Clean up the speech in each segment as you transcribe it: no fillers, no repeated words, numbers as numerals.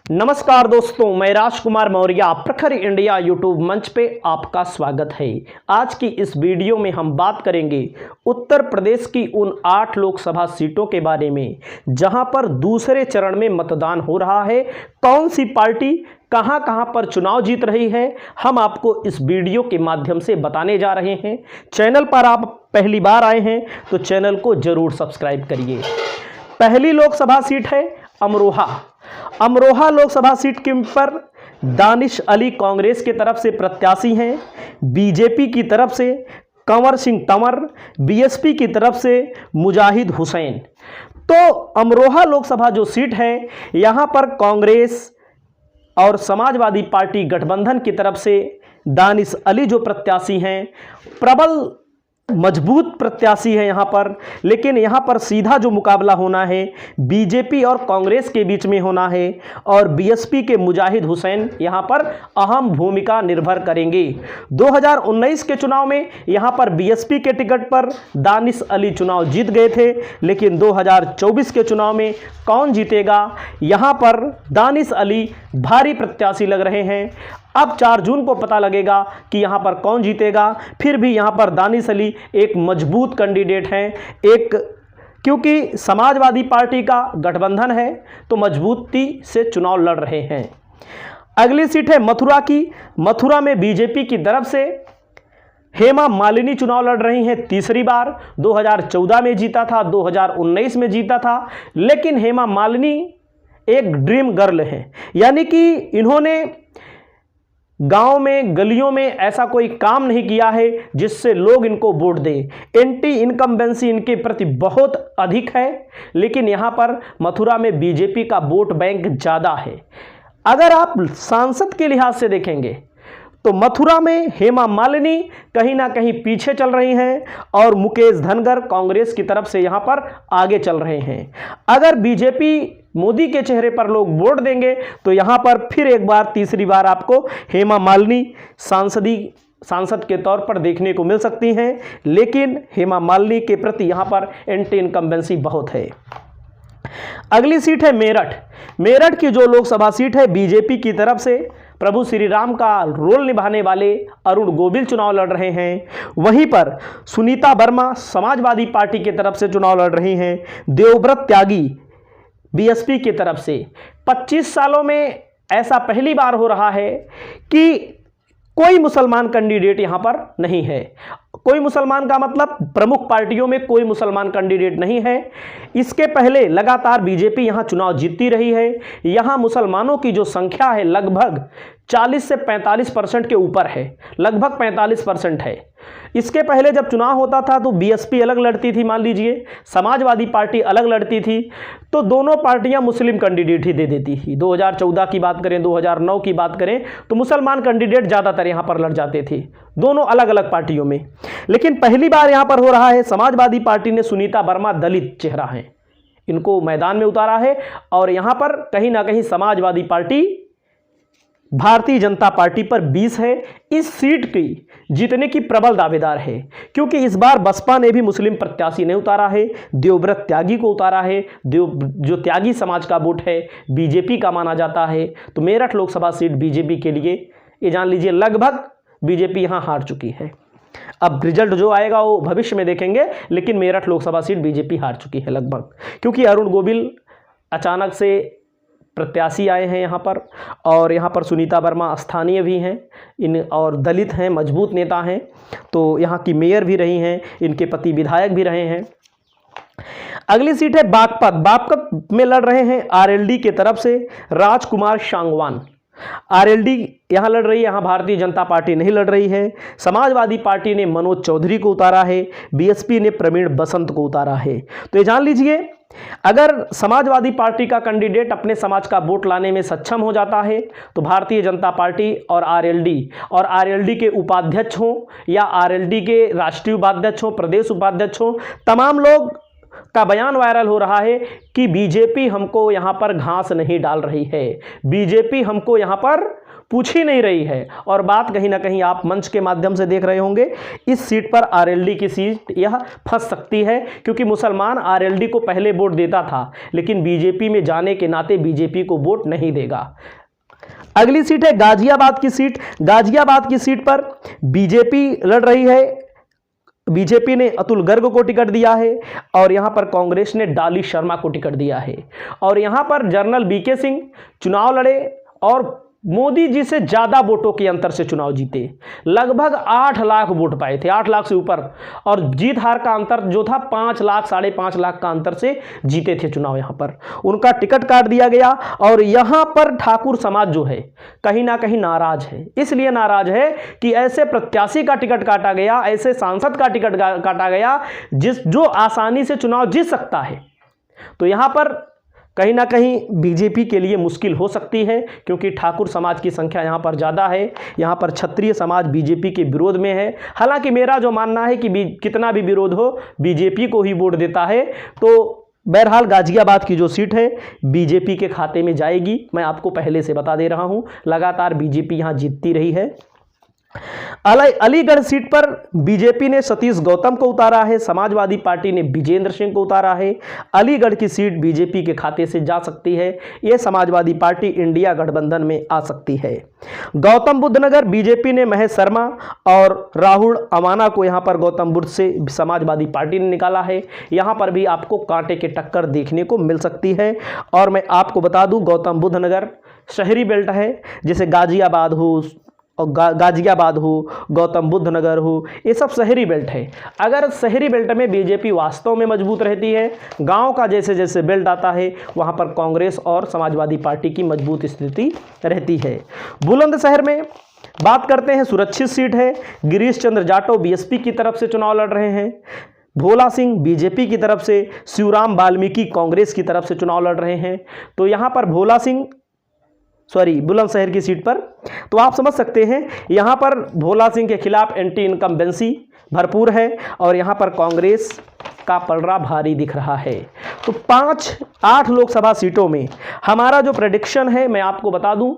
नमस्कार दोस्तों, मैं राजकुमार मौर्य प्रखर इंडिया यूट्यूब मंच पे आपका स्वागत है। आज की इस वीडियो में हम बात करेंगे उत्तर प्रदेश की उन 8 लोकसभा सीटों के बारे में जहां पर दूसरे चरण में मतदान हो रहा है। कौन सी पार्टी कहां कहां पर चुनाव जीत रही है, हम आपको इस वीडियो के माध्यम से बताने जा रहे हैं। चैनल पर आप पहली बार आए हैं तो चैनल को जरूर सब्सक्राइब करिए। पहली लोकसभा सीट है अमरोहा। अमरोहा लोकसभा सीट के पर दानिश अली कांग्रेस की तरफ से प्रत्याशी हैं। बीजेपी की तरफ से कंवर सिंह तंवर, बीएसपी की तरफ से मुजाहिद हुसैन। तो अमरोहा लोकसभा जो सीट है, यहां पर कांग्रेस और समाजवादी पार्टी गठबंधन की तरफ से दानिश अली जो प्रत्याशी हैं, प्रबल मजबूत प्रत्याशी है यहां पर। लेकिन यहां पर सीधा जो मुकाबला होना है बीजेपी और कांग्रेस के बीच में होना है, और बीएसपी के मुजाहिद हुसैन यहां पर अहम भूमिका निर्भर करेंगे। 2019 के चुनाव में यहां पर बीएसपी के टिकट पर दानिश अली चुनाव जीत गए थे, लेकिन 2024 के चुनाव में कौन जीतेगा, यहां पर दानिश अली भारी प्रत्याशी लग रहे हैं। अब 4 जून को पता लगेगा कि यहां पर कौन जीतेगा। फिर भी यहां पर दानिश अली एक मजबूत कैंडिडेट हैं, क्योंकि समाजवादी पार्टी का गठबंधन है तो मजबूती से चुनाव लड़ रहे हैं। अगली सीट है मथुरा की। मथुरा में बीजेपी की तरफ से हेमा मालिनी चुनाव लड़ रही हैं तीसरी बार। 2014 में जीता था, 2019 में जीता था, लेकिन हेमा मालिनी एक ड्रीम गर्ल है, यानी कि इन्होंने गांव में गलियों में ऐसा कोई काम नहीं किया है जिससे लोग इनको वोट दें। एंटी इनकम्बेंसी इनके प्रति बहुत अधिक है, लेकिन यहां पर मथुरा में बीजेपी का वोट बैंक ज़्यादा है। अगर आप सांसद के लिहाज से देखेंगे तो मथुरा में हेमा मालिनी कहीं ना कहीं पीछे चल रही हैं, और मुकेश धनगर कांग्रेस की तरफ से यहां पर आगे चल रहे हैं। अगर बीजेपी मोदी के चेहरे पर लोग वोट देंगे तो यहां पर फिर एक बार तीसरी बार आपको हेमा मालिनी सांसद के तौर पर देखने को मिल सकती हैं, लेकिन हेमा मालिनी के प्रति यहां पर एंटी इनकम्बेंसी बहुत है। अगली सीट है मेरठ। मेरठ की जो लोकसभा सीट है, बीजेपी की तरफ से प्रभु श्री राम का रोल निभाने वाले अरुण गोविल चुनाव लड़ रहे हैं। वहीं पर सुनीता वर्मा समाजवादी पार्टी की तरफ से चुनाव लड़ रही हैं। देवव्रत त्यागी बीएसपी की तरफ से। 25 सालों में ऐसा पहली बार हो रहा है कि कोई मुसलमान कैंडिडेट यहां पर नहीं है। कोई मुसलमान का मतलब प्रमुख पार्टियों में कोई मुसलमान कैंडिडेट नहीं है। इसके पहले लगातार बीजेपी यहां चुनाव जीतती रही है। यहां मुसलमानों की जो संख्या है लगभग 40 से 45% के ऊपर है, लगभग 45% है। इसके पहले जब चुनाव होता था तो बीएसपी अलग लड़ती थी, मान लीजिए समाजवादी पार्टी अलग लड़ती थी, तो दोनों पार्टियां मुस्लिम कैंडिडेट ही दे देती थी। 2014 की बात करें, 2009 की बात करें तो मुसलमान कैंडिडेट ज़्यादातर यहां पर लड़ जाते थे, दोनों अलग अलग पार्टियों में। लेकिन पहली बार यहां पर हो रहा है, समाजवादी पार्टी ने सुनीता वर्मा दलित चेहरा है, इनको मैदान में उतारा है, और यहां पर कहीं ना कहीं समाजवादी पार्टी भारतीय जनता पार्टी पर 20 है। इस सीट की जीतने की प्रबल दावेदार है, क्योंकि इस बार बसपा ने भी मुस्लिम प्रत्याशी नहीं उतारा है, देवव्रत त्यागी को उतारा है। जो त्यागी समाज का वोट है बीजेपी का माना जाता है। तो मेरठ लोकसभा सीट बीजेपी के लिए, ये जान लीजिए लगभग बीजेपी यहां हार चुकी है। अब रिजल्ट जो आएगा वो भविष्य में देखेंगे, लेकिन मेरठ लोकसभा सीट बीजेपी हार चुकी है लगभग, क्योंकि अरुण गोविल अचानक से प्रत्याशी आए हैं यहाँ पर, और यहाँ पर सुनीता वर्मा स्थानीय भी हैं और दलित हैं, मजबूत नेता हैं, तो यहाँ की मेयर भी रही हैं, इनके पति विधायक भी रहे हैं। अगली सीट है बागपत। बागपत में लड़ रहे हैं आरएलडी की तरफ से राजकुमार सांगवान। आरएलडी यहां लड़ रही है, यहां भारतीय जनता पार्टी नहीं लड़ रही है। समाजवादी पार्टी ने मनोज चौधरी को उतारा है, बीएसपी ने प्रवीण बसंत को उतारा है। तो ये जान लीजिए, अगर समाजवादी पार्टी का कैंडिडेट अपने समाज का वोट लाने में सक्षम हो जाता है तो भारतीय जनता पार्टी और आरएलडी के उपाध्यक्ष हों या आरएलडी के राष्ट्रीय उपाध्यक्ष हों, प्रदेश उपाध्यक्ष हों, तमाम लोग का बयान वायरल हो रहा है कि बीजेपी हमको यहां पर घास नहीं डाल रही है, बीजेपी हमको यहां पर पूछ ही नहीं रही है। और बात कहीं ना कहीं आप मंच के माध्यम से देख रहे होंगे, इस सीट पर आरएलडी की सीट यह फंस सकती है, क्योंकि मुसलमान आरएलडी को पहले वोट देता था, लेकिन बीजेपी में जाने के नाते बीजेपी को वोट नहीं देगा। अगली सीट है गाजियाबाद की सीट। गाजियाबाद की सीट पर बीजेपी लड़ रही है। बीजेपी ने अतुल गर्ग को टिकट दिया है और यहां पर कांग्रेस ने डॉली शर्मा को टिकट दिया है। और यहां पर जनरल बीके सिंह चुनाव लड़े और मोदी जी से ज्यादा वोटों के अंतर से चुनाव जीते। लगभग 8 लाख वोट पाए थे, 8 लाख से ऊपर, और जीत हार का अंतर जो था 5 लाख, 5.5 लाख का अंतर से जीते थे चुनाव। यहां पर उनका टिकट काट दिया गया। और यहां पर ठाकुर समाज जो है कहीं ना कहीं नाराज है। इसलिए नाराज है कि ऐसे प्रत्याशी का टिकट काटा गया, ऐसे सांसद का टिकट काटा गया जो आसानी से चुनाव जीत सकता है। तो यहां पर कहीं ना कहीं बीजेपी के लिए मुश्किल हो सकती है, क्योंकि ठाकुर समाज की संख्या यहाँ पर ज़्यादा है। यहाँ पर क्षत्रिय समाज बीजेपी के विरोध में है। हालांकि मेरा जो मानना है कि कितना भी विरोध हो, बीजेपी को ही वोट देता है। तो बहरहाल गाजियाबाद की जो सीट है बीजेपी के खाते में जाएगी, मैं आपको पहले से बता दे रहा हूँ। लगातार बीजेपी यहाँ जीतती रही है। अलीगढ़ सीट पर बीजेपी ने सतीश गौतम को उतारा है, समाजवादी पार्टी ने विजेंद्र सिंह को उतारा है। अलीगढ़ की सीट बीजेपी के खाते से जा सकती है, यह समाजवादी पार्टी इंडिया गठबंधन में आ सकती है। गौतम बुद्ध नगर बीजेपी ने महेश शर्मा और राहुल अमाना को यहां पर गौतम बुद्ध से समाजवादी पार्टी ने निकाला है। यहां पर भी आपको कांटे की टक्कर देखने को मिल सकती है। और मैं आपको बता दूं, गौतम बुद्ध नगर शहरी बेल्ट है, जैसे गाजियाबाद हो और गाजियाबाद हो, गौतम बुद्ध नगर हो, ये सब शहरी बेल्ट है। अगर शहरी बेल्ट में बीजेपी वास्तव में मजबूत रहती है, गांव का जैसे जैसे बेल्ट आता है वहां पर कांग्रेस और समाजवादी पार्टी की मजबूत स्थिति रहती है। बुलंदशहर में बात करते हैं, सुरक्षित सीट है। गिरीश चंद्र जाटव बीएसपी की तरफ से चुनाव लड़ रहे हैं। भोला सिंह बीजेपी की तरफ से, शिवराम वाल्मीकि कांग्रेस की तरफ से चुनाव लड़ रहे हैं। तो यहां पर बुलंदशहर की सीट पर तो आप समझ सकते हैं, यहां पर भोला सिंह के खिलाफ एंटी इनकम्बेंसी भरपूर है और यहां पर कांग्रेस का पलड़ा भारी दिख रहा है। तो 8 लोकसभा सीटों में हमारा जो प्रेडिक्शन है, मैं आपको बता दूं,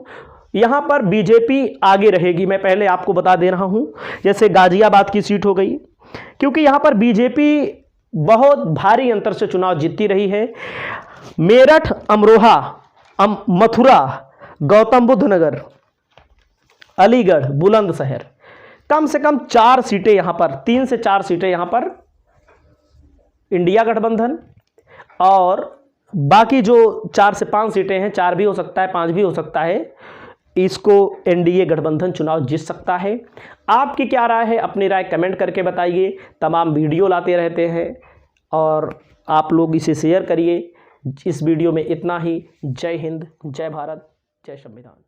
यहां पर बीजेपी आगे रहेगी। मैं पहले आपको बता दे रहा हूं, जैसे गाजियाबाद की सीट हो गई, क्योंकि यहां पर बीजेपी बहुत भारी अंतर से चुनाव जीतती रही है। मेरठ, अमरोहा, मथुरा, गौतम बुद्ध नगर, अलीगढ़, बुलंदशहर, कम से कम 4 सीटें यहां पर, 3 से 4 सीटें यहां पर इंडिया गठबंधन, और बाकी जो 4 से 5 सीटें हैं, 4 भी हो सकता है, 5 भी हो सकता है, इसको एनडीए गठबंधन चुनाव जीत सकता है। आपकी क्या राय है? अपनी राय कमेंट करके बताइए। तमाम वीडियो लाते रहते हैं और आप लोग इसे शेयर करिए। इस वीडियो में इतना ही। जय हिंद, जय भारत, जय संविधान।